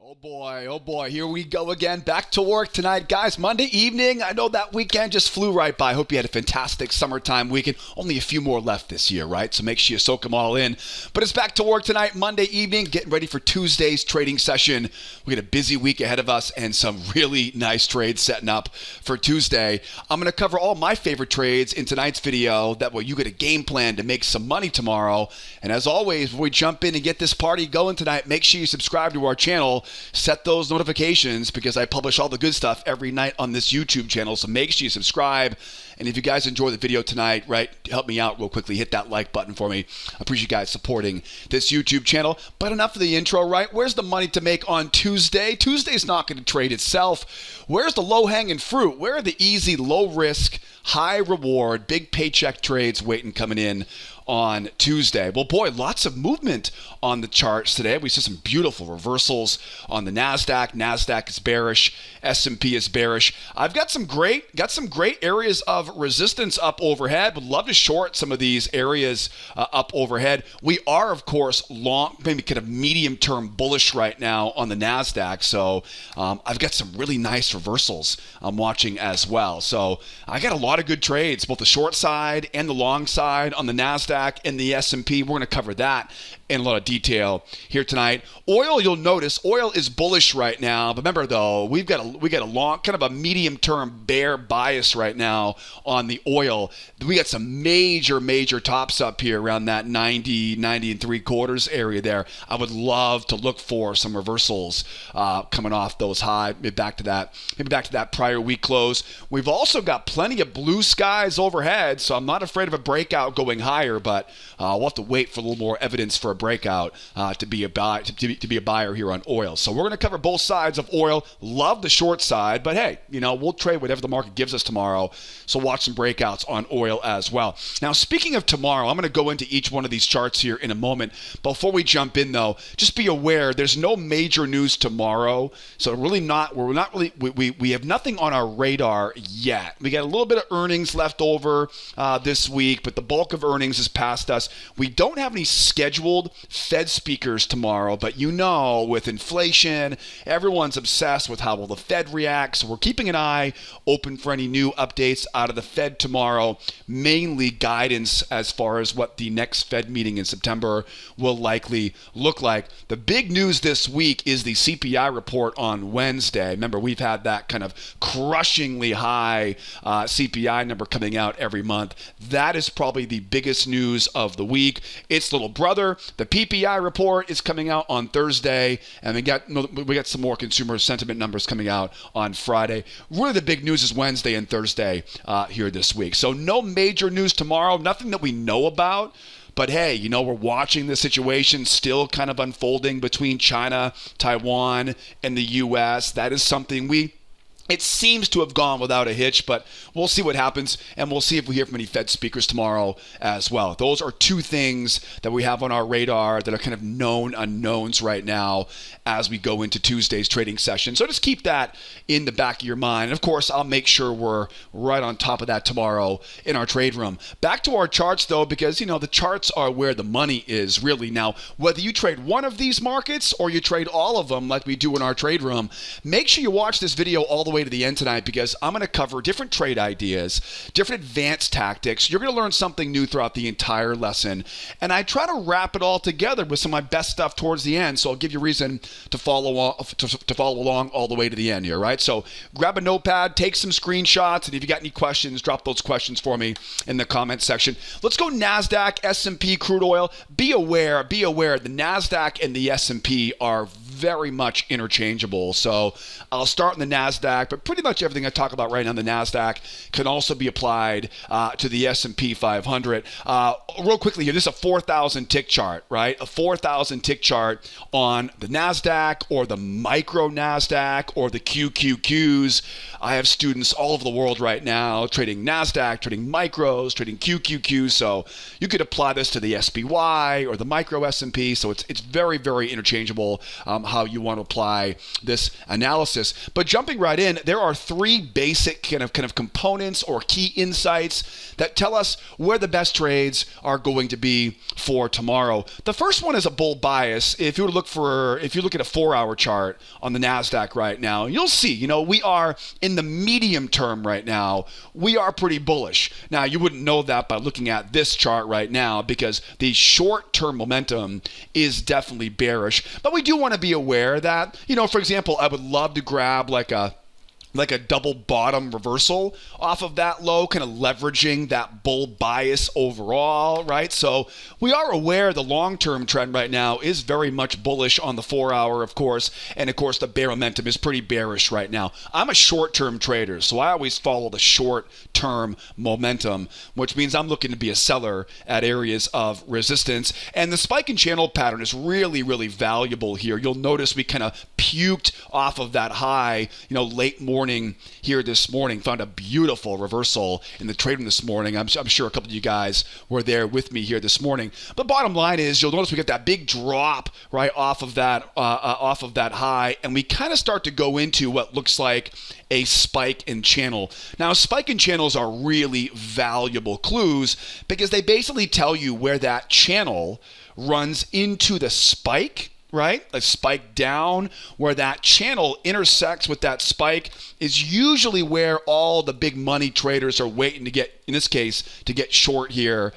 Oh boy, here we go again. Back to work tonight, guys. Monday evening. I know that weekend just flew right by. I hope you had a fantastic summertime weekend. Only a few more left this year, right? So make sure you soak them all in. But it's back to work tonight, Monday evening, getting ready for Tuesday's trading session. We got a busy week ahead of us and some really nice trades setting up for Tuesday. I'm going to cover all my favorite trades in tonight's video. That way you get a game plan to make some money tomorrow. And as always, before we jump in and get this party going tonight, make sure you subscribe to our channel. Set those notifications because I publish all the good stuff every night on this YouTube channel. So make sure you subscribe. And if you guys enjoy the video tonight, right, help me out real quickly. Hit that like button for me. I appreciate you guys supporting this YouTube channel. But enough of the intro, right? Where's the money to make on Tuesday? Tuesday's not going to trade itself. Where's the low-hanging fruit? Where are the easy, low-risk, high-reward, big paycheck trades waiting coming in on Tuesday? Well, boy, lots of movement on the charts today. We saw some beautiful reversals on the Nasdaq. Nasdaq is bearish. S&P is bearish. I've got some great areas of resistance up overhead. Would love to short some of these areas up overhead. We are, of course, long, maybe kind of medium-term bullish right now on the Nasdaq. So I've got some really nice reversals I'm watching as well. So I got a lot of good trades, both the short side and the long side on the Nasdaq and the S&P. We're going to cover that in a lot of detail here tonight. Oil, you'll notice, oil is bullish right now. But remember, though, we got a long, kind of a medium-term bear bias right now on the oil. We got some major tops up here around that 90 and 3/4 area there. I would love to look for some reversals coming off those highs. Maybe back to that prior week close. We've also got plenty of blue skies overhead, so I'm not afraid of a breakout going higher, but we'll have to wait for a little more evidence for a breakout to be a buyer here on oil. So we're going to cover both sides of oil. Love the short side, but hey, we'll trade whatever the market gives us tomorrow. So watch some breakouts on oil as well. Now, speaking of tomorrow, I'm going to go into each one of these charts here in a moment. Before we jump in, though, just be aware there's no major news tomorrow. So we have nothing on our radar yet. We got a little bit of earnings left over this week, but the bulk of earnings is past us. We don't have any scheduled Fed speakers tomorrow, but with inflation, everyone's obsessed with how will the Fed react. So we're keeping an eye open for any new updates out of the Fed tomorrow, mainly guidance as far as what the next Fed meeting in September will likely look like. The big news this week is the CPI report on Wednesday. Remember, we've had that kind of crushingly high CPI number coming out every month. That is probably the biggest news of the week. Its little brother, the PPI report, is coming out on Thursday, and we got some more consumer sentiment numbers coming out on Friday. Really, the big news is Wednesday and Thursday here this week. So no major news tomorrow, nothing that we know about. But hey, we're watching the situation still kind of unfolding between China, Taiwan, and the U.S. That is something it seems to have gone without a hitch, but we'll see what happens, and we'll see if we hear from any Fed speakers tomorrow as well. Those are two things that we have on our radar that are kind of known unknowns right now as we go into Tuesday's trading session. So just keep that in the back of your mind. And of course, I'll make sure we're right on top of that tomorrow in our trade room. Back to our charts, though, because, the charts are where the money is really. Now, whether you trade one of these markets or you trade all of them like we do in our trade room, make sure you watch this video all the way to the end tonight because I'm going to cover different trade ideas, different advanced tactics. You're going to learn something new throughout the entire lesson, and I try to wrap it all together with some of my best stuff towards the end, so I'll give you reason to follow along all the way to the end here, right? So grab a notepad, take some screenshots, and if you got any questions, drop those questions for me in the comment section. Let's go Nasdaq, S&P, crude oil. Be aware, the Nasdaq and the S&P are very much interchangeable. So I'll start in the Nasdaq, but pretty much everything I talk about right now in the Nasdaq can also be applied to the S&P 500. Real quickly here, this is a 4,000 tick chart, right? A 4,000 tick chart on the Nasdaq or the micro Nasdaq or the QQQs. I have students all over the world right now trading Nasdaq, trading micros, trading QQQs. So you could apply this to the SPY or the micro S&P. So it's very, very interchangeable. how you want to apply this analysis. But jumping right in, there are three basic kind of components or key insights that tell us where the best trades are going to be for tomorrow. The first one is a bull bias. If you look at a 4-hour chart on the Nasdaq right now, you'll see, we are in the medium term right now. We are pretty bullish. Now, you wouldn't know that by looking at this chart right now because the short-term momentum is definitely bearish. But we do want to be aware that, for example, I would love to grab like a double bottom reversal off of that low, kind of leveraging that bull bias overall, right? So we are aware the long-term trend right now is very much bullish on the 4-hour, of course, and of course the bear momentum is pretty bearish right now. I'm a short-term trader, so I always follow the short-term momentum, which means I'm looking to be a seller at areas of resistance. And the spike and channel pattern is really, really valuable here. You'll notice we kind of puked off of that high, late morning here this morning, found a beautiful reversal in the trade room this morning. I'm sure a couple of you guys were there with me here this morning. But bottom line is, you'll notice we get that big drop right off of that high, and we kind of start to go into what looks like a spike and channel. Now, spike and channels are really valuable clues because they basically tell you where that channel runs into the spike, right? A spike down, where that channel intersects with that spike is usually where all the big money traders are waiting to get, in this case, to get short here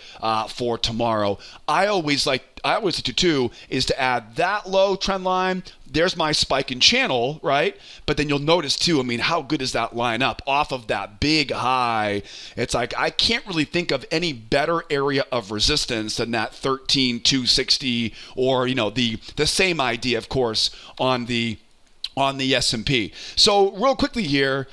for tomorrow. I always like to do is to add that low trend line. There's my spike and channel, right? But then you'll notice too, how good does that line up off of that big high? It's like I can't really think of any better area of resistance than that 13,260, or the same idea, of course, on the S&P. So real quickly here,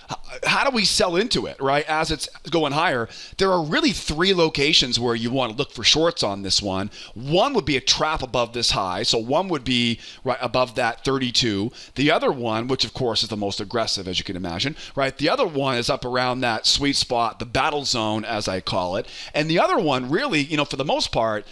how do we sell into it, right? As it's going higher, there are really three locations where you want to look for shorts on this one. One would be a trap above this high. So one would be right above that 32. The other one, which of course is the most aggressive, as you can imagine, right? The other one is up around that sweet spot, the battle zone, as I call it. And the other one really, for the most part,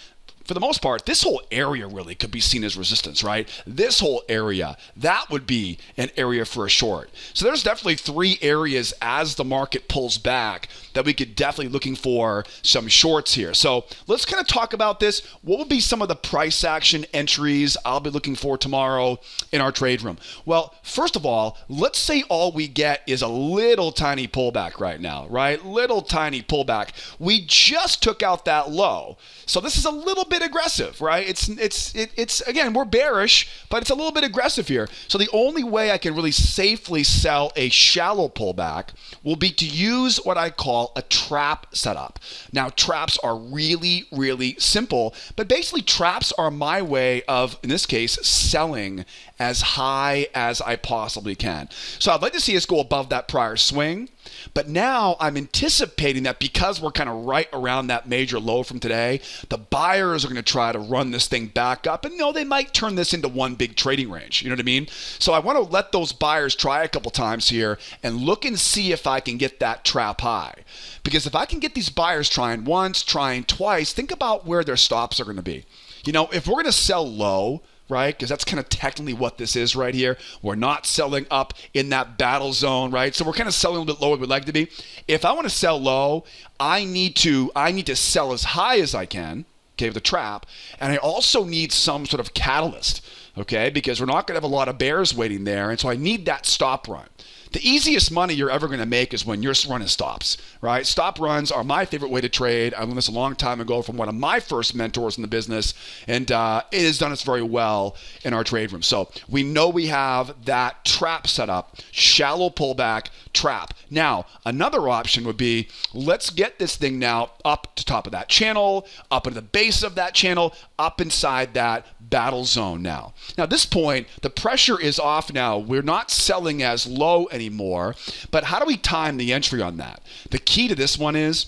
this whole area really could be seen as resistance, right? This whole area, that would be an area for a short. So there's definitely three areas as the market pulls back that we could definitely looking for some shorts here. So let's kind of talk about this. What would be some of the price action entries I'll be looking for tomorrow in our trade room? Well, first of all, let's say all we get is a little tiny pullback right now, right? Little tiny pullback. We just took out that low. So this is a little bit aggressive, right? It's again, we're bearish, but it's a little bit aggressive here. So the only way I can really safely sell a shallow pullback will be to use what I call a trap setup. Now, traps are really, really simple, but basically traps are my way of, in this case, selling as high as I possibly can. So I'd like to see us go above that prior swing. But now I'm anticipating that because we're kind of right around that major low from today, the buyers are going to try to run this thing back up. And they might turn this into one big trading range. You know what I mean? So I want to let those buyers try a couple times here and look and see if I can get that trap high. Because if I can get these buyers trying once, trying twice, think about where their stops are going to be. If we're going to sell low, right? Because that's kind of technically what this is right here. We're not selling up in that battle zone, right? So we're kind of selling a little bit lower than we'd like to be. If I want to sell low, I need to sell as high as I can, okay, with a trap. And I also need some sort of catalyst, okay? Because we're not going to have a lot of bears waiting there. And so I need that stop run. The easiest money you're ever going to make is when you're running stops, right? Stop runs are my favorite way to trade. I learned this a long time ago from one of my first mentors in the business, and it has done us very well in our trade room. So we know we have that trap set up, shallow pullback trap. Now, another option would be, let's get this thing now up to top of that channel, up into the base of that channel, up inside that battle zone now. Now, at this point, the pressure is off now. We're not selling as low anymore, but how do we time the entry on that? The key to this one is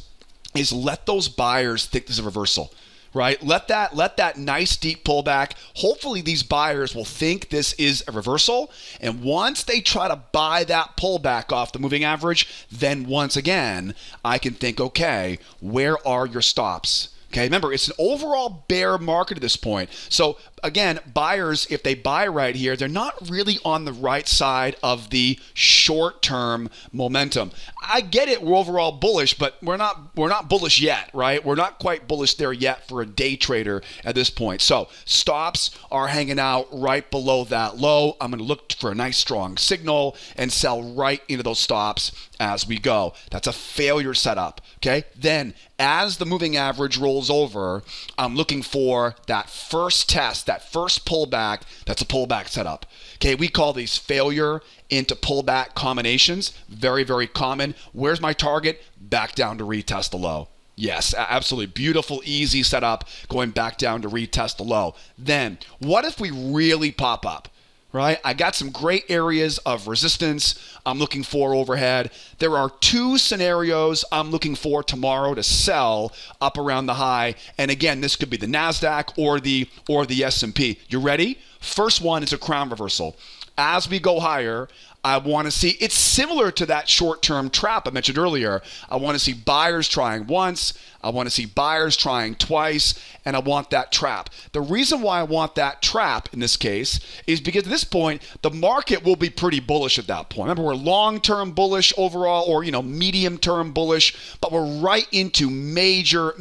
let those buyers think this is a reversal, right? Let that nice deep pullback. Hopefully these buyers will think this is a reversal. And once they try to buy that pullback off the moving average, then once again, I can think, okay, where are your stops? Okay, remember, it's an overall bear market at this point. So again, buyers, if they buy right here, they're not really on the right side of the short-term momentum. I get it, we're overall bullish, but we're not bullish yet, right? We're not quite bullish there yet for a day trader at this point. So stops are hanging out right below that low. I'm going to look for a nice strong signal and sell right into those stops as we go. That's a failure setup, okay? Then as the moving average rolls over, I'm looking for that first test, that first pullback. That's a pullback setup. Okay, we call these failure into pullback combinations. Very, very common. Where's my target? Back down to retest the low. Yes, absolutely beautiful, easy setup, going back down to retest the low. Then, what if we really pop up? Right? I got some great areas of resistance I'm looking for overhead. There are two scenarios I'm looking for tomorrow to sell up around the high. And again, this could be the NASDAQ or the S&P. You ready? First one is a crown reversal. As we go higher, I want to see, it's similar to that short-term trap I mentioned earlier. I want to see buyers trying once, I want to see buyers trying twice, and I want that trap. The reason why I want that trap in this case is because at this point, the market will be pretty bullish at that point. Remember, we're long-term bullish overall, or medium-term bullish, but we're right into major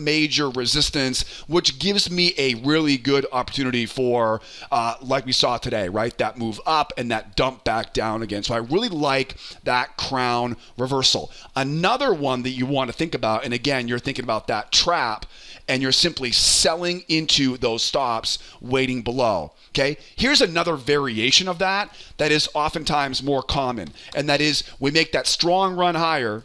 resistance, which gives me a really good opportunity for, like we saw today, right? That move up and that dump back down again. So I really like that crown reversal. Another one that you want to think about, and again, you're thinking about that trap, and you're simply selling into those stops waiting below. Okay, here's another variation of that is oftentimes more common, and that is we make that strong run higher,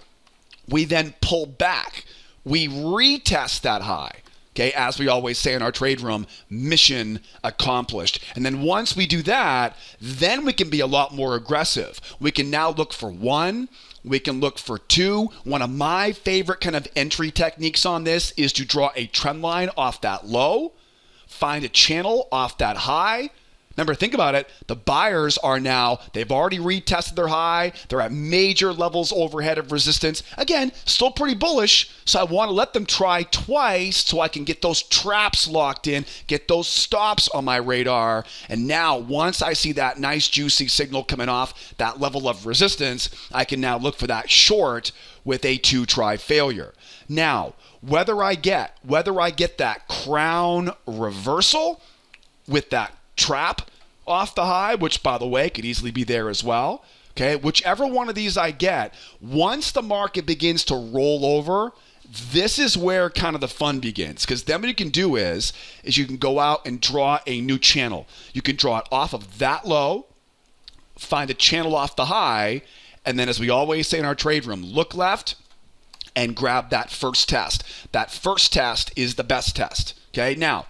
we then pull back, we retest that high. Okay, as we always say in our trade room, mission accomplished. And then once we do that, then we can be a lot more aggressive. We can now look for one, we can look for two. One of my favorite kind of entry techniques on this is to draw a trend line off that low, find a channel off that high. Remember, think about it. The buyers are now, they've already retested their high. They're at major levels overhead of resistance. Again, still pretty bullish. So I want to let them try twice so I can get those traps locked in, get those stops on my radar. And now, once I see that nice juicy signal coming off that level of resistance, I can now look for that short with a two-try failure. Now, whether I get that crown reversal with that trap off the high, which by the way could easily be there as well, okay, whichever one of these I get, once the market begins to roll over, this is where kind of the fun begins, because then what you can do is you can go out and draw a new channel. You can draw it off of that low, find a channel off the high, and then as we always say in our trade room, look left and grab that first test. That first test is the best test. Okay, now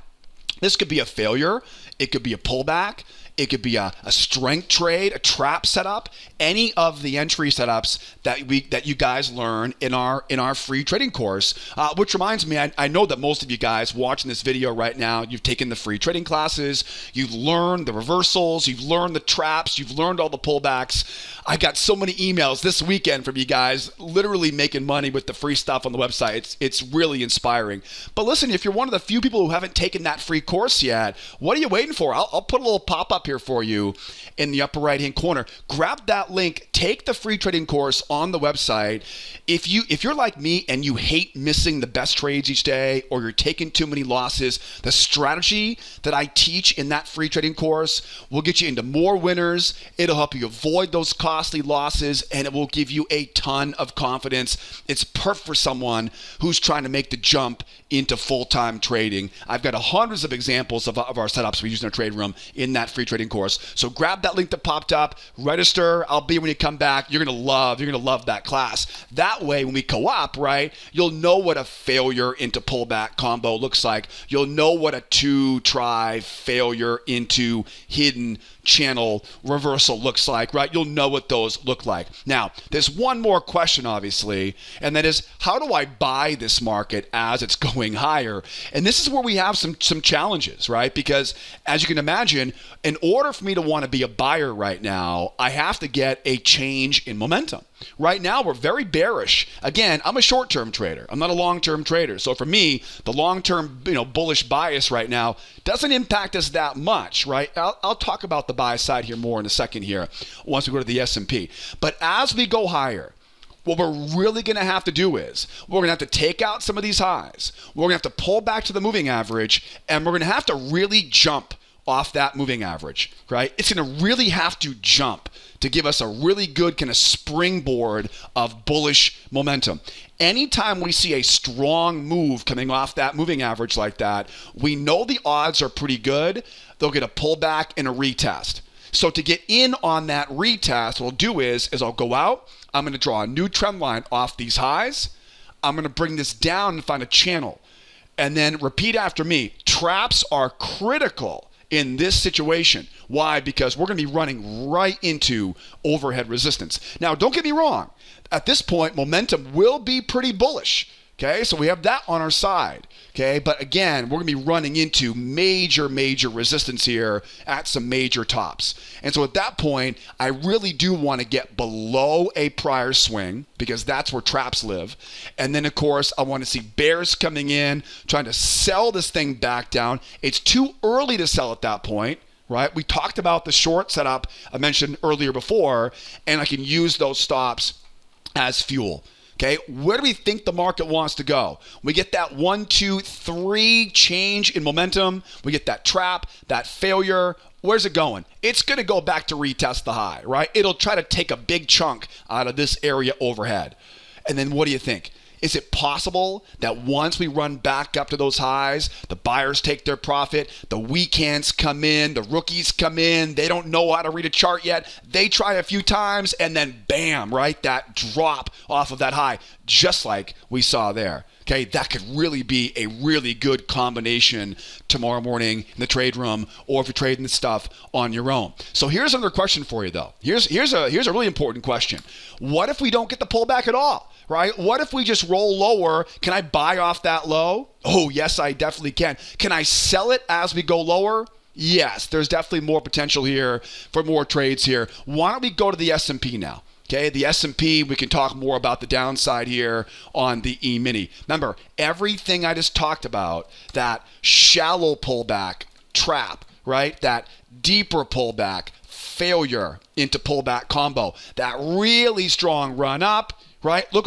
this could be a failure. It could be a pullback. It could be a strength trade, a trap setup, any of the entry setups that you guys learn in our free trading course. Which reminds me, I know that most of you guys watching this video right now, you've taken the free trading classes, you've learned the reversals, you've learned the traps, you've learned all the pullbacks. I got so many emails this weekend from you guys literally making money with the free stuff on the website. It's really inspiring. But listen, if you're one of the few people who haven't taken that free course yet, what are you waiting for? I'll put a little pop-up here for you in the upper right-hand corner. Grab that link, take the free trading course on the website. If you're like me and you hate missing the best trades each day, or you're taking too many losses, the strategy that I teach in that free trading course will get you into more winners. It'll help you avoid those costly losses, and it will give you a ton of confidence. It's perfect for someone who's trying to make the jump into full-time trading. I've got hundreds of examples of our setups we use in our trade room in that free trading course. So grab that link that popped up, register. I'll be when you come back. You're gonna love that class. That way, when we go up, right, you'll know what a failure into pullback combo looks like. You'll know what a two-try failure into hidden channel reversal looks like, right? You'll know what those look like. Now, there's one more question, obviously, and that is, how do I buy this market as it's going higher? And this is where we have some challenges, right? Because as you can imagine, in order for me to want to be a buyer right now, I have to get a change in momentum. Right now, we're very bearish. Again, I'm a short-term trader. I'm not a long-term trader. So for me, the long-term, bullish bias right now doesn't impact us that much, right? I'll talk about the buy side here more in a second here once we go to the S&P. But as we go higher, what we're really going to have to do is we're going to have to take out some of these highs. We're going to have to pull back to the moving average, and we're going to have to really jump off that moving average, right? It's going to really have to jump to give us a really good kind of springboard of bullish momentum. Anytime we see a strong move coming off that moving average like that, we know the odds are pretty good. They'll get a pullback and a retest. So to get in on that retest, what I'll do is I'll go out. I'm going to draw a new trend line off these highs. I'm going to bring this down and find a channel. And then repeat after me. Traps are critical in this situation. Why? Because we're going to be running right into overhead resistance. Now, don't get me wrong. At this point, momentum will be pretty bullish. Okay, so we have that on our side. Okay, but again, we're going to be running into major resistance here at some major tops. And so at that point, I really do want to get below a prior swing because that's where traps live. And then, of course, I want to see bears coming in, trying to sell this thing back down. It's too early to sell at that point. Right? We talked about the short setup I mentioned earlier before, and I can use those stops as fuel. Okay, where do we think the market wants to go? We get that 1, 2, 3 change in momentum. We get that trap, that failure. Where's it going? It's going to go back to retest the high, right? It'll try to take a big chunk out of this area overhead. And then what do you think? Is it possible that once we run back up to those highs, the buyers take their profit, the weekends come in, the rookies come in, they don't know how to read a chart yet, they try a few times, and then bam, right, that drop off of that high, just like we saw there. Okay, that could really be a really good combination tomorrow morning in the trade room, or if you're trading this stuff on your own. So here's another question for you, though. Here's a really important question. What if we don't get the pullback at all? Right? What if we just roll lower? Can I buy off that low? Oh, yes, I definitely can. Can I sell it as we go lower? Yes, there's definitely more potential here for more trades here. Why don't we go to the S&P now? Okay, the S&P, we can talk more about the downside here on the E-mini. Remember, everything I just talked about, that shallow pullback trap, right? That deeper pullback, failure into pullback combo, that really strong run up, right? Look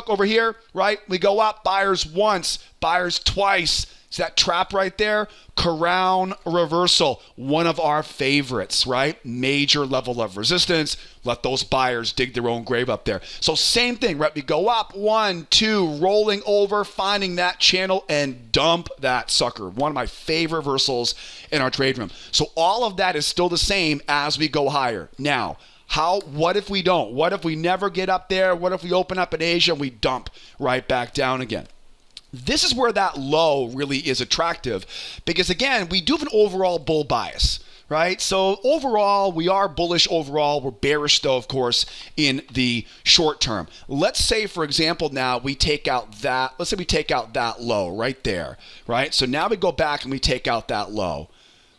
over here, right? We go up, buyers once, buyers twice. See that trap right there? Crown reversal, one of our favorites, right? Major level of resistance. Let those buyers dig their own grave up there. So same thing, right? We go up, 1, 2, rolling over, finding that channel and dump that sucker. One of my favorite reversals in our trade room. So all of that is still the same as we go higher. Now, what if we don't? What if we never get up there? What if we open up in Asia and we dump right back down again? This is where that low really is attractive because, again, we do have an overall bull bias, right? So overall, we are bullish overall. We're bearish, though, of course, in the short term. Let's say, for example, now we take out that, let's say we take out that low right there, right? So now we go back and we take out that low.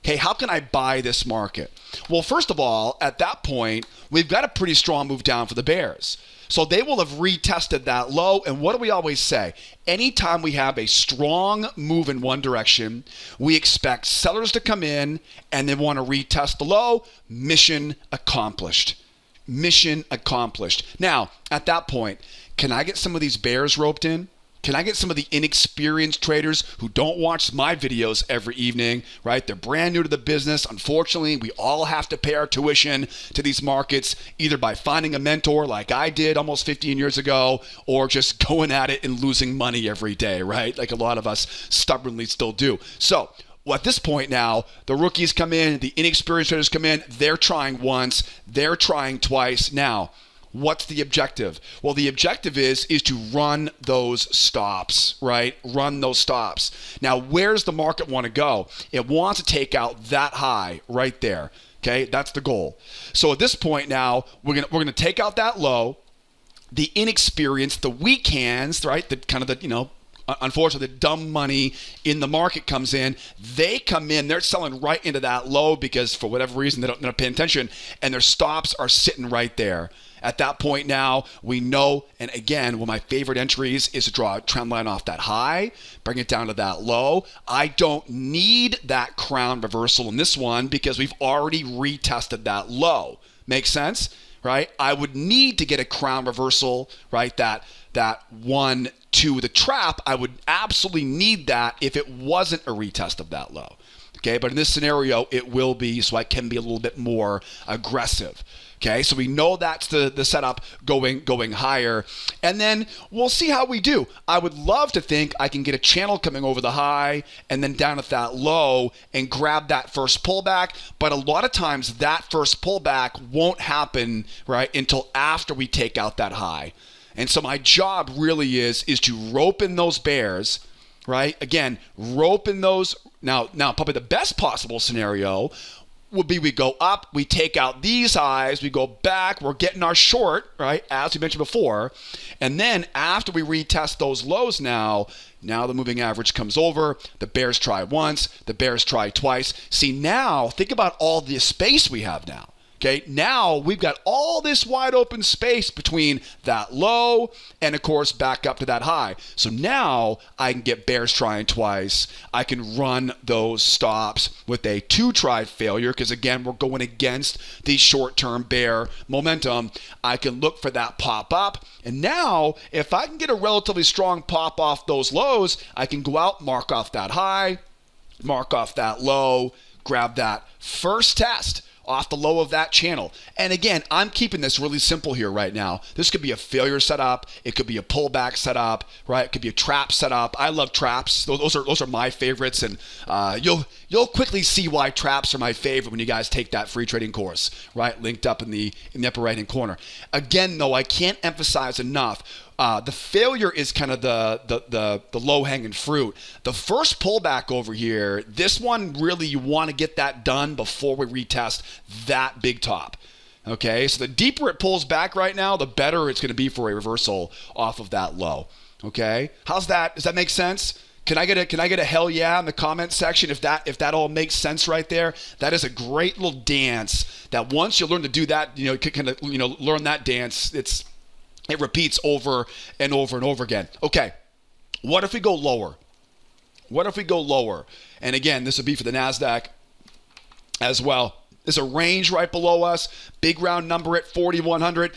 Okay, how can I buy this market? Well, first of all, at that point, we've got a pretty strong move down for the bears. So they will have retested that low. And what do we always say? Anytime we have a strong move in one direction, we expect sellers to come in and they want to retest the low. Mission accomplished. Mission accomplished. Now, at that point, can I get some of these bears roped in? Can I get some of the inexperienced traders who don't watch my videos every evening, right? They're brand new to the business. Unfortunately, we all have to pay our tuition to these markets, either by finding a mentor like I did almost 15 years ago, or just going at it and losing money every day, right? Like a lot of us stubbornly still do. So, well, at this point now, the rookies come in, the inexperienced traders come in, they're trying once, they're trying twice. Now, what's the objective? Well, the objective is to run those stops, right? Run those stops. Now, where's the market want to go? It wants to take out that high right there. Okay, that's the goal. So at this point now, we're gonna take out that low. The inexperienced, the weak hands, right? The kind of the unfortunately, the dumb money in the market comes in. They come in, they're selling right into that low because for whatever reason, they're not paying attention, and their stops are sitting right there. At that point now, we know, and again, one of my favorite entries is to draw a trend line off that high, bring it down to that low. I don't need that crown reversal in this one because we've already retested that low. Make sense? Right? I would need to get a crown reversal, right? That 1, 2, the trap, I would absolutely need that if it wasn't a retest of that low. Okay, but in this scenario, it will be, so I can be a little bit more aggressive. Okay, so we know that's the setup going higher. And then we'll see how we do. I would love to think I can get a channel coming over the high and then down at that low and grab that first pullback. But a lot of times that first pullback won't happen, right, until after we take out that high. And so my job really is to rope in those bears, right? Again, rope in those. Now probably the best possible scenario would be we go up, we take out these highs, we go back, we're getting our short, right, as we mentioned before. And then after we retest those lows now the moving average comes over, the bears try once, the bears try twice. See, now think about all the space we have now. Okay, now we've got all this wide open space between that low and, of course, back up to that high. So now I can get bears trying twice. I can run those stops with a 2-try failure because, again, we're going against the short-term bear momentum. I can look for that pop up. And now, if I can get a relatively strong pop off those lows, I can go out, mark off that high, mark off that low, grab that first test off the low of that channel. And again, I'm keeping this really simple here right now. This could be a failure setup. It could be a pullback setup, right? It could be a trap setup. I love traps. Those are my favorites. And you'll quickly see why traps are my favorite when you guys take that free trading course, right? Linked up in the upper right hand corner. Again, though, I can't emphasize enough. The failure is kind of the low-hanging fruit. The first pullback over here, this one really you want to get that done before we retest that big top. Okay, so the deeper it pulls back right now, the better it's going to be for a reversal off of that low. Okay, how's that? Does that make sense? Can I get a hell yeah in the comment section if that all makes sense right there? That is a great little dance that once you learn to do that, learn that dance, it repeats over and over and over again. Okay, what if we go lower? What if we go lower? And again, this would be for the NASDAQ as well. There's a range right below us, big round number at 4,100.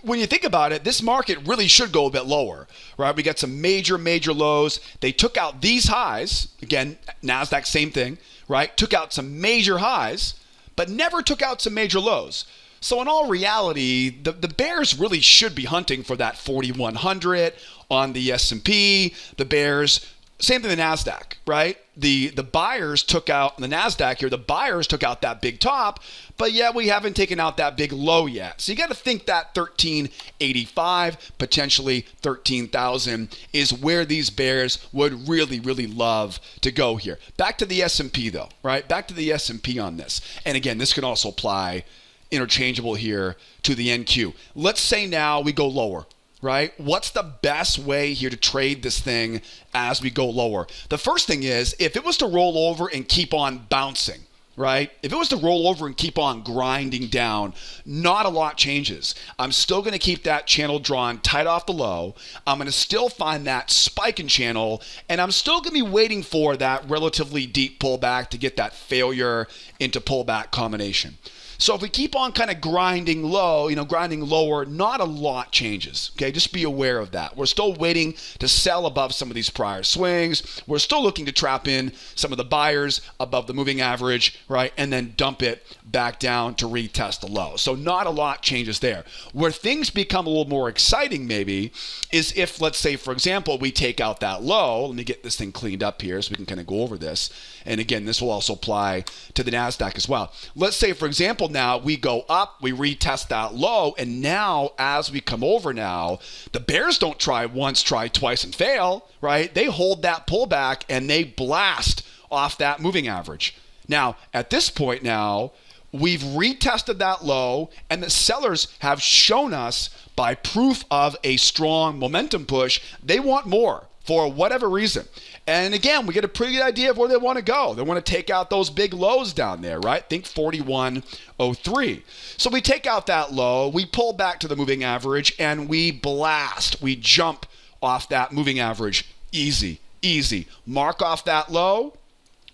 When you think about it, this market really should go a bit lower, right? We got some major lows. They took out these highs. Again, NASDAQ, same thing, right? Took out some major highs, but never took out some major lows. So in all reality, the bears really should be hunting for that 4,100 on the S&P. The bears, same thing the NASDAQ, right? The buyers took out, the NASDAQ here, the buyers took out that big top, but yet we haven't taken out that big low yet. So you got to think that 1385, potentially 13,000 is where these bears would really love to go here. Back to the S&P though, right? Back to the S&P on this. And again, this can also apply interchangeable here to the NQ. Let's say now we go lower, right? What's the best way here to trade this thing as we go lower? The first thing is, if it was to roll over and keep on bouncing, right? If it was to roll over and keep on grinding down, not a lot changes. I'm still going to keep that channel drawn tight off the low. I'm going to still find that spiking channel, and I'm still going to be waiting for that relatively deep pullback to get that failure into pullback combination. So if we keep on kind of grinding low, grinding lower, not a lot changes. Okay, just be aware of that. We're still waiting to sell above some of these prior swings. We're still looking to trap in some of the buyers above the moving average, right? And then dump it back down to retest the low. So not a lot changes there. Where things become a little more exciting maybe is if, let's say, for example, we take out that low. Let me get this thing cleaned up here so we can kind of go over this. And again, this will also apply to the NASDAQ as well. Let's say, for example, now we go up, we retest that low, and now as we come over now, the bears don't try once, try twice and fail, right? They hold that pullback and they blast off that moving average. Now, at this point now, we've retested that low, and the sellers have shown us by proof of a strong momentum push, they want more. for whatever reason. And again, we get a pretty good idea of where they want to go. They want to take out those big lows down there, right? Think 41.03. So we take out that low, we pull back to the moving average, and we blast. We jump off that moving average. Easy, easy. Mark off that low,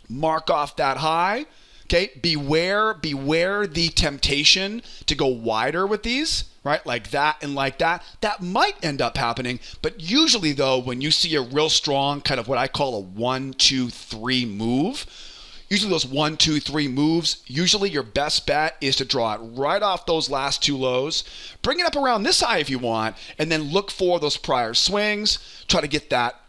mark off that high. Okay, beware the temptation to go wider with these, right? Like that and like that. That might end up happening, but usually though, when you see a real strong kind of what I call a 1, 2, 3 move, usually those 1, 2, 3 moves, usually your best bet is to draw it right off those last two lows, bring it up around this high if you want, and then look for those prior swings, try to get that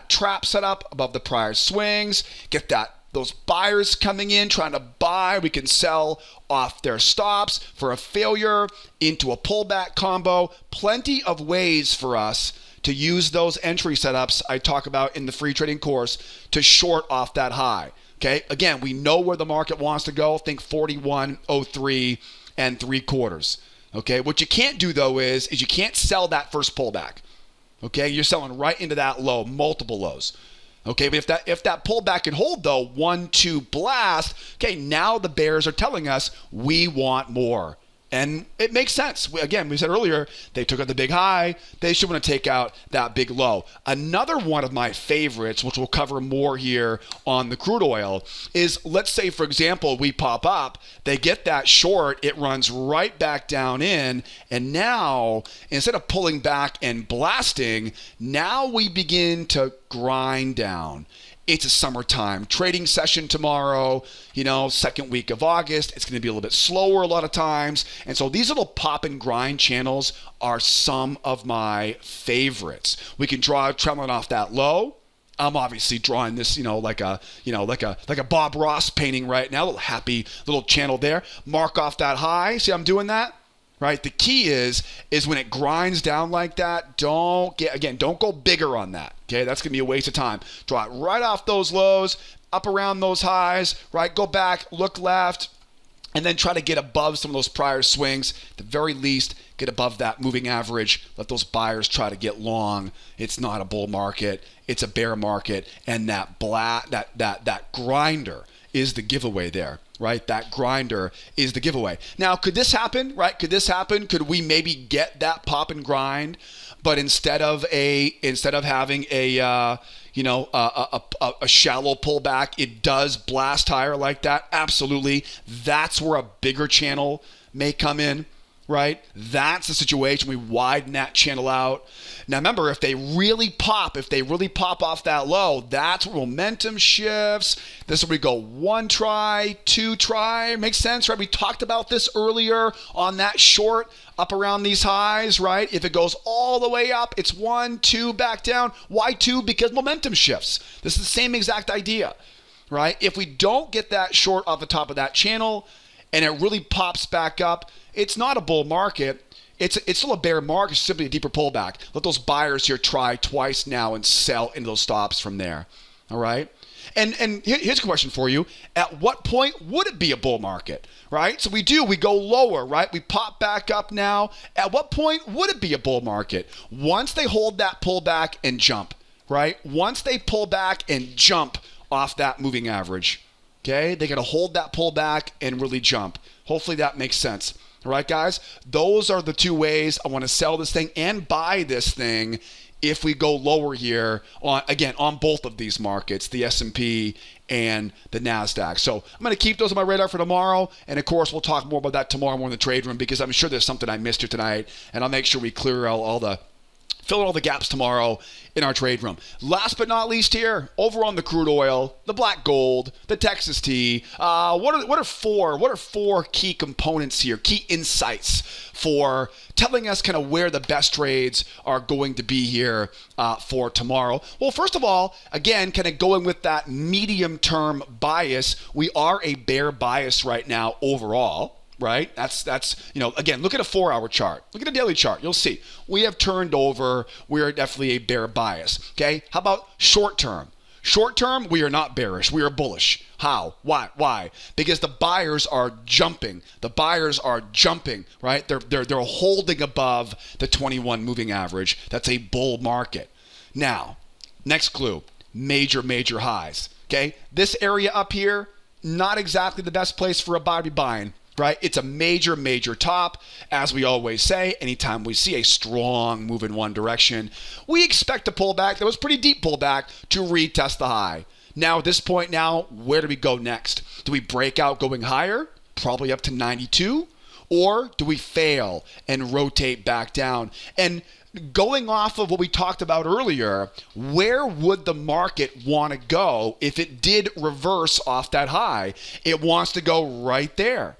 trap set up above the prior swings, get those buyers coming in, trying to buy. We can sell off their stops for a failure into a pullback combo. Plenty of ways for us to use those entry setups I talk about in the free trading course to short off that high. Okay, again, we know where the market wants to go. Think 41.03 and 3/4. Okay, what you can't do though is you can't sell that first pullback. Okay, you're selling right into that low, multiple lows. Okay, but if that pullback can hold though, 1, 2 blast, okay, now the bears are telling us we want more. And it makes sense. Again, we said earlier, they took out the big high. They should want to take out that big low. Another one of my favorites, which we'll cover more here on the crude oil, is let's say, for example, we pop up, they get that short, it runs right back down in, and now, instead of pulling back and blasting, now we begin to grind down. It's a summertime trading session tomorrow, second week of August. It's going to be a little bit slower a lot of times. And so these little pop and grind channels are some of my favorites. We can draw a trend line off that low. I'm obviously drawing this, like a Bob Ross painting right now, a little happy little channel there. Mark off that high. See how I'm doing that? Right. The key is when it grinds down like that, don't go bigger on that. Okay, that's gonna be a waste of time. Draw it right off those lows, up around those highs, right? Go back, look left, and then try to get above some of those prior swings. At the very least, get above that moving average. Let those buyers try to get long. It's not a bull market, it's a bear market, and that grinder is the giveaway there. Right, that grinder is the giveaway. Now, could this happen? Right, could this happen? Could we maybe get that pop and grind, but instead of having a shallow pullback, it does blast higher like that? Absolutely. That's where a bigger channel may come in. Right? That's the situation. We widen that channel out. Now remember, if they really pop off that low, that's where momentum shifts. This is where we go 1 try, 2 try. Makes sense, right? We talked about this earlier on that short up around these highs, right? If it goes all the way up, it's 1, 2, back down. Why 2? Because momentum shifts. This is the same exact idea, right? If we don't get that short off the top of that channel and it really pops back up, it's not a bull market. It's still a bear market. It's simply a deeper pullback. Let those buyers here try twice now and sell into those stops from there. All right? And here's a question for you. At what point would it be a bull market? Right? So we go lower, right? We pop back up now. At what point would it be a bull market? Once they hold that pullback and jump, right? Once they pull back and jump off that moving average. Okay? They got to hold that pullback and really jump. Hopefully that makes sense. All right, guys, those are the two ways I want to sell this thing and buy this thing if we go lower here on both of these markets, the S&P and the Nasdaq. So I'm going to keep those on my radar for tomorrow. And of course, we'll talk more about that tomorrow more in the trade room because I'm sure there's something I missed here tonight. And I'll make sure we clear out fill in all the gaps tomorrow in our trade room. Last but not least here, over on the crude oil, the black gold, the Texas tea. What are four key components here, key insights for telling us kind of where the best trades are going to be here for tomorrow? Well, first of all, again, kind of going with that medium-term bias, we are a bear bias right now overall. Right? That's again, look at a 4-hour chart. Look at a daily chart. You'll see. We have turned over. We are definitely a bear bias. Okay? How about short term? Short term, we are not bearish. We are bullish. How? Why? Because the buyers are jumping. The buyers are jumping, right? They're holding above the 21 moving average. That's a bull market. Now, Next clue, major highs. Okay, this area up here, not exactly the best place for a buy to be buying, right? It's a major top. As we always say, anytime we see a strong move in one direction, we expect a pullback. That was pretty deep pullback to retest the high. Now at this point now, where do we go next? Do we break out going higher? Probably up to 92. Or do we fail and rotate back down? And going off of what we talked about earlier, where would the market want to go if it did reverse off that high? It wants to go right there,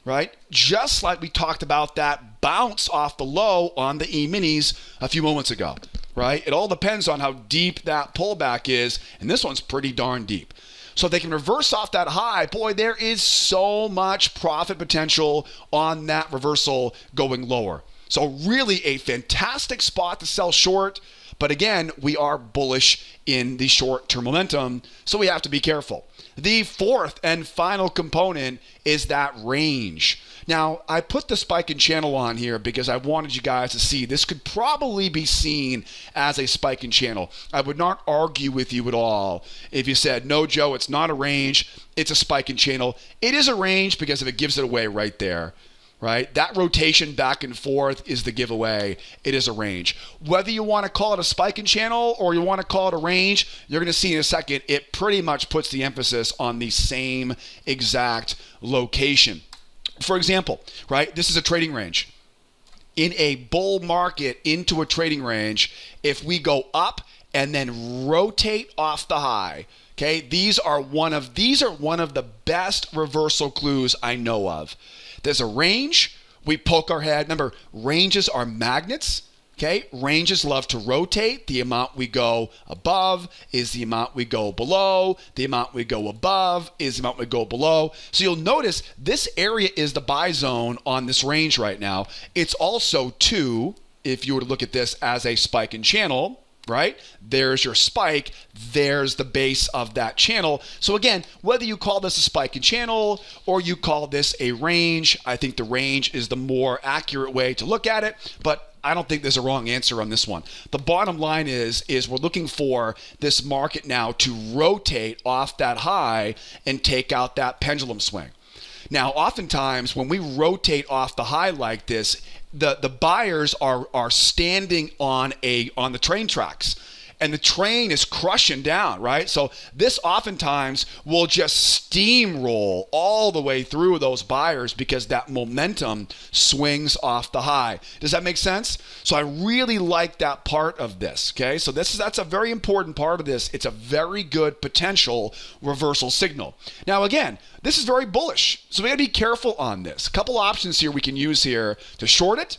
right? Just like we talked about that bounce off the low on the E-minis a few moments ago, right? It all depends on how deep that pullback is, and this one's pretty darn deep. So if they can reverse off that high, boy, there is so much profit potential on that reversal going lower. So really a fantastic spot to sell short. But again, we are bullish in the short-term momentum, so we have to be careful. The fourth and final component is that range. Now, I put the spike in channel on here because I wanted you guys to see this could probably be seen as a spike in channel. I would not argue with you at all if you said, no, Joe, it's not a range, it's a spike in channel. It is a range because if it gives it away right there, right? That rotation back and forth is the giveaway. It is a range. Whether you want to call it a spike in channel or you want to call it a range, you're going to see in a second, it pretty much puts the emphasis on the same exact location. For example, right, this is a trading range. In a bull market into a trading range, if we go up and then rotate off the high, okay, these are one of the best reversal clues I know of. There's a range, we poke our head. Remember, ranges are magnets. Okay, ranges love to rotate. The amount we go above is the amount we go below. The amount we go above is the amount we go below. So you'll notice this area is the buy zone on this range right now. It's also too, if you were to look at this as a spike in channel, right? There's your spike. There's the base of that channel. So again, whether you call this a spike in channel or you call this a range, I think the range is the more accurate way to look at it. But I don't think there's a wrong answer on this one. The bottom line is we're looking for this market now to rotate off that high and take out that pendulum swing. Now, oftentimes when we rotate off the high like this, the buyers are standing on the train tracks. And the train is crushing down, right? So this oftentimes will just steamroll all the way through those buyers because that momentum swings off the high. Does that make sense? So I really like that part of this, okay? So that's a very important part of this. It's a very good potential reversal signal. Now again, this is very bullish, so we gotta be careful on this. A couple options here we can use here to short it.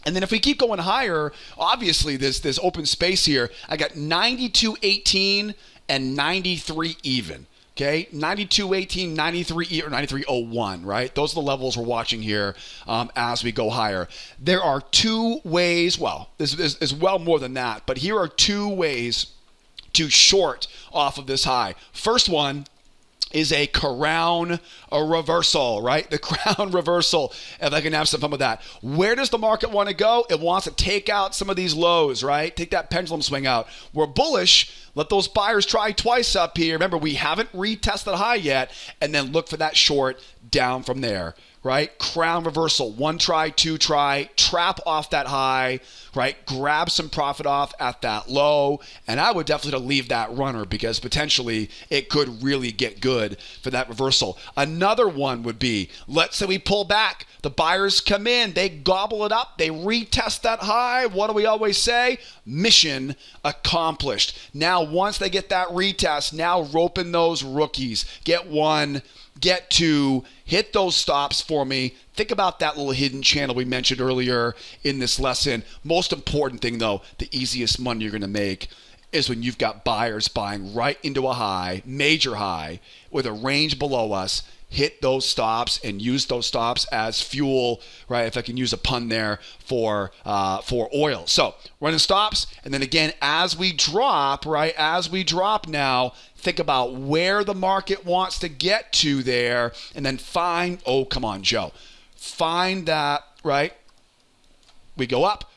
And then if we keep going higher, obviously there's open space here. I got 92.18 and 93 even. Okay, 92.18, 93 or 93.01, right? Those are the levels we're watching here as we go higher. There are two ways, well, there's well more than that, but here are two ways to short off of this high. First one is a crown reversal, right? The crown reversal, if I can have some fun with that. Where does the market want to go? It wants to take out some of these lows, right? Take that pendulum swing out. We're bullish. Let those buyers try twice up here. Remember, we haven't retested high yet, and then look for that short down from there, right? Crown reversal, one try, two try, trap off that high, right? Grab some profit off at that low, and I would definitely leave that runner because potentially it could really get good for that reversal. Another one would be, let's say we pull back, the buyers come in, they gobble it up, they retest that high. What do we always say? Mission accomplished. Now, once they get that retest, now rope in those rookies. Get one, get two, hit those stops for me. Think about that little hidden channel we mentioned earlier in this lesson. Most important thing though, the easiest money you're going to make is when you've got buyers buying right into a high, major high, with a range below us. Hit those stops and use those stops as fuel, right? If I can use a pun there for oil. So running stops, and then again, as we drop, right? As we drop now, think about where the market wants to get to there, and then find, oh, come on, Joe. Find that, right? We go up,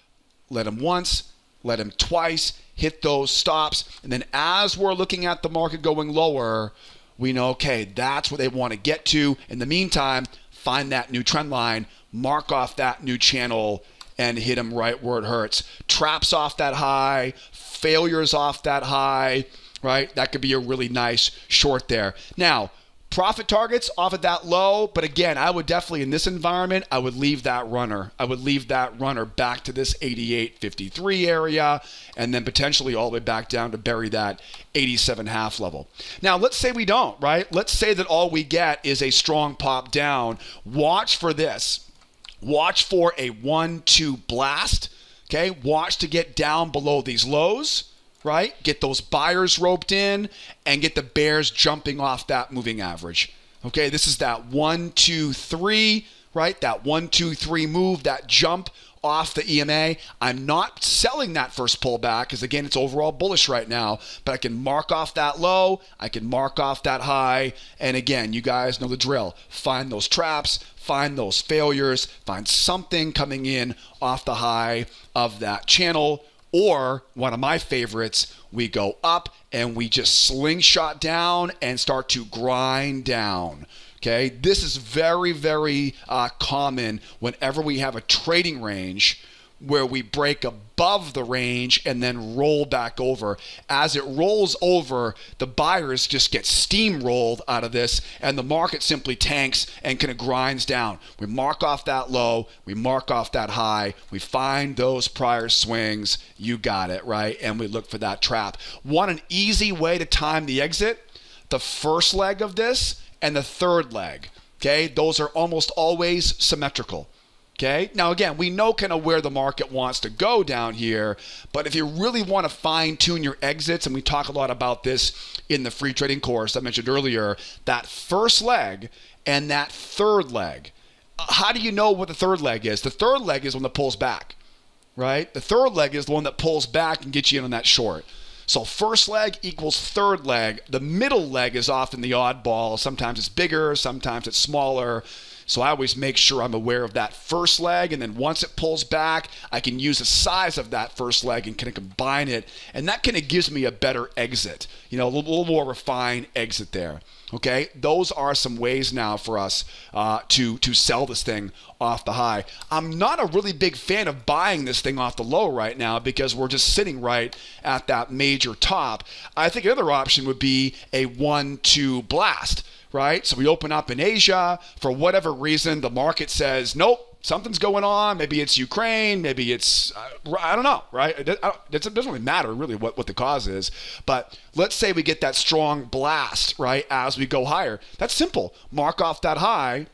let them once, let them twice, hit those stops. And then as we're looking at the market going lower, we know, okay, that's where they want to get to. In the meantime, find that new trend line, mark off that new channel, and hit them right where it hurts. Traps off that high, failures off that high, right? That could be a really nice short there. Now, profit targets off at that low, but again, I would definitely, in this environment, I would leave that runner. I would leave that runner back to this 88.53 area, and then potentially all the way back down to bury that 87.5 level. Now, let's say we don't, right? Let's say that all we get is a strong pop down. Watch for this. Watch for a 1-2 blast, okay? Watch to get down below these lows, right? Get those buyers roped in and get the bears jumping off that moving average. Okay, this is that 1, 2, 3, right? That 1, 2, 3 move, that jump off the EMA. I'm not selling that first pullback because, again, it's overall bullish right now, but I can mark off that low. I can mark off that high. And again, you guys know the drill. Find those traps, find those failures, find something coming in off the high of that channel. Or one of my favorites, we go up and we just slingshot down and start to grind down. Okay, this is very, very common whenever we have a trading range where we break above the range and then roll back over. As it rolls over, the buyers just get steamrolled out of this and the market simply tanks and kind of grinds down. We mark off that low, we mark off that high, we find those prior swings, you got it, right? And we look for that trap. Want an easy way to time the exit? The first leg of this and the third leg, okay? Those are almost always symmetrical. Okay. Now, again, we know kind of where the market wants to go down here, but if you really want to fine tune your exits, and we talk a lot about this in the free trading course I mentioned earlier, that first leg and that third leg, how do you know what the third leg is? The third leg is one that pulls back, right? The third leg is the one that pulls back and gets you in on that short. So first leg equals third leg. The middle leg is often the oddball. Sometimes it's bigger, sometimes it's smaller. So I always make sure I'm aware of that first leg, and then once it pulls back, I can use the size of that first leg and kind of combine it, and that kind of gives me a better exit, you know, a little more refined exit there. Okay, those are some ways now for us to sell this thing off the high. I'm not a really big fan of buying this thing off the low right now because we're just sitting right at that major top. I think another option would be a 1-2 blast. Right? So we open up in Asia. For whatever reason, the market says, nope, something's going on. Maybe it's Ukraine. Maybe it's, I don't know, right? It doesn't really matter really what the cause is. But let's say we get that strong blast, right, as we go higher. That's simple. Mark off that high,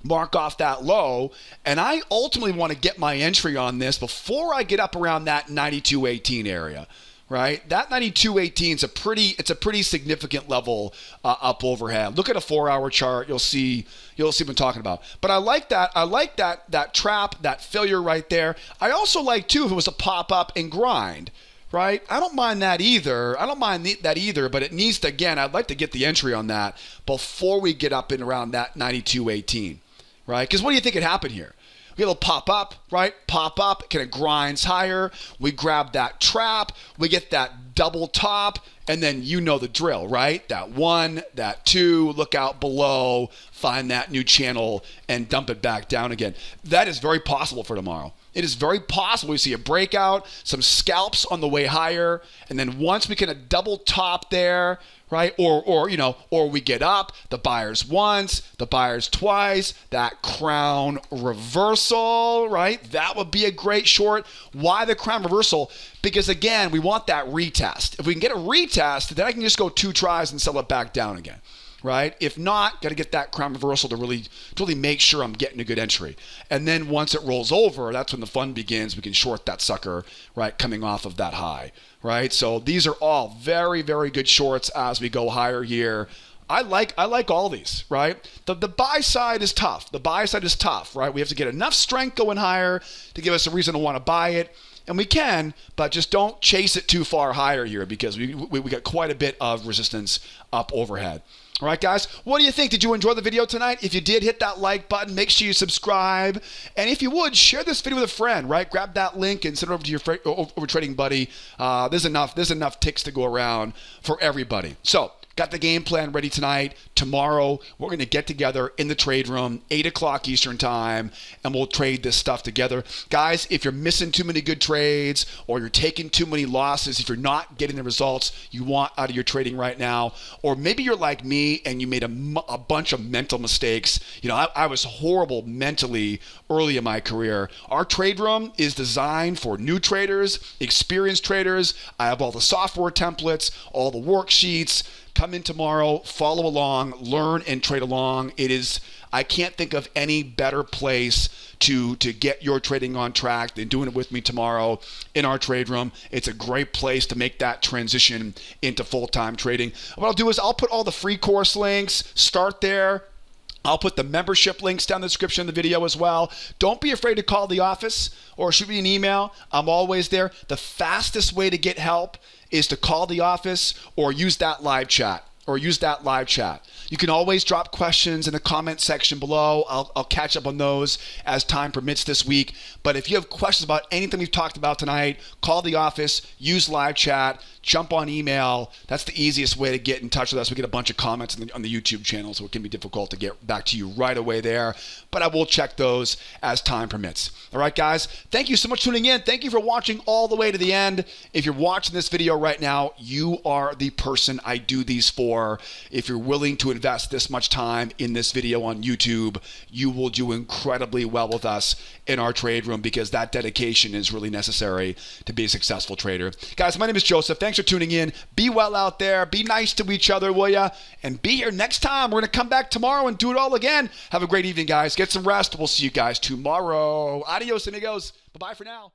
mark off that low, and I ultimately want to get my entry on this before I get up around that 92.18 area. Right, that 92.18 is a pretty significant level up overhead. Look at a 4-hour chart. You'll see what I'm talking about. But I like that. I like that trap, that failure right there. I also like too if it was a pop up and grind. Right, I don't mind that either. But it needs to, again, I'd like to get the entry on that before we get up in around that 92.18. Right, because what do you think could happen here? We get a little pop up, right? Pop up, it kind of grinds higher. We grab that trap, we get that double top, and then you know the drill, right? That 1, that 2, look out below, find that new channel, and dump it back down again. That is very possible for tomorrow. It is very possible we see a breakout, some scalps on the way higher, and then once we kind of double top there, right? Or we get up, the buyers once, the buyers twice, that crown reversal, right? That would be a great short. Why the crown reversal? Because again, we want that retest. If we can get a retest, then I can just go 2 tries and sell it back down again. Right? If not, got to get that crown reversal to really make sure I'm getting a good entry. And then once it rolls over, that's when the fun begins. We can short that sucker, right, coming off of that high, right? So these are all very, very good shorts as we go higher here. I like all these, right? The buy side is tough. The buy side is tough, right? We have to get enough strength going higher to give us a reason to want to buy it. And we can, but just don't chase it too far higher here because we got quite a bit of resistance up overhead. All right, guys, what do you think? Did you enjoy the video tonight? If you did, hit that like button. Make sure you subscribe. And if you would, share this video with a friend, right? Grab that link and send it over to your over trading buddy. There's enough ticks to go around for everybody. So, got the game plan ready tonight. Tomorrow, we're going to get together in the trade room, 8 o'clock Eastern time, and we'll trade this stuff together. Guys, if you're missing too many good trades or you're taking too many losses, if you're not getting the results you want out of your trading right now, or maybe you're like me and you made a bunch of mental mistakes. You know, I was horrible mentally early in my career. Our trade room is designed for new traders, experienced traders. I have all the software templates, all the worksheets. Come in tomorrow, follow along, learn and trade along. I can't think of any better place to get your trading on track than doing it with me tomorrow in our trade room. It's a great place to make that transition into full-time trading. What I'll do is I'll put all the free course links, start there. I'll put the membership links down in the description of the video as well. Don't be afraid to call the office or shoot me an email. I'm always there. The fastest way to get help is to call the office or use that live chat. You can always drop questions in the comment section below. I'll catch up on those as time permits this week. But if you have questions about anything we've talked about tonight, call the office, use live chat, jump on email. That's the easiest way to get in touch with us. We get a bunch of comments on the YouTube channel, so it can be difficult to get back to you right away there. But I will check those as time permits. All right, guys, thank you so much for tuning in. Thank you for watching all the way to the end. If you're watching this video right now, you are the person I do these for. If you're willing to invest this much time in this video on YouTube, you will do incredibly well with us in our trade room because that dedication is really necessary to be a successful trader. Guys, my name is Joseph. Thanks for tuning in. Be well out there. Be nice to each other, will ya? And be here next time. We're going to come back tomorrow and do it all again. Have a great evening, guys. Get some rest. We'll see you guys tomorrow. Adios, amigos. Bye-bye for now.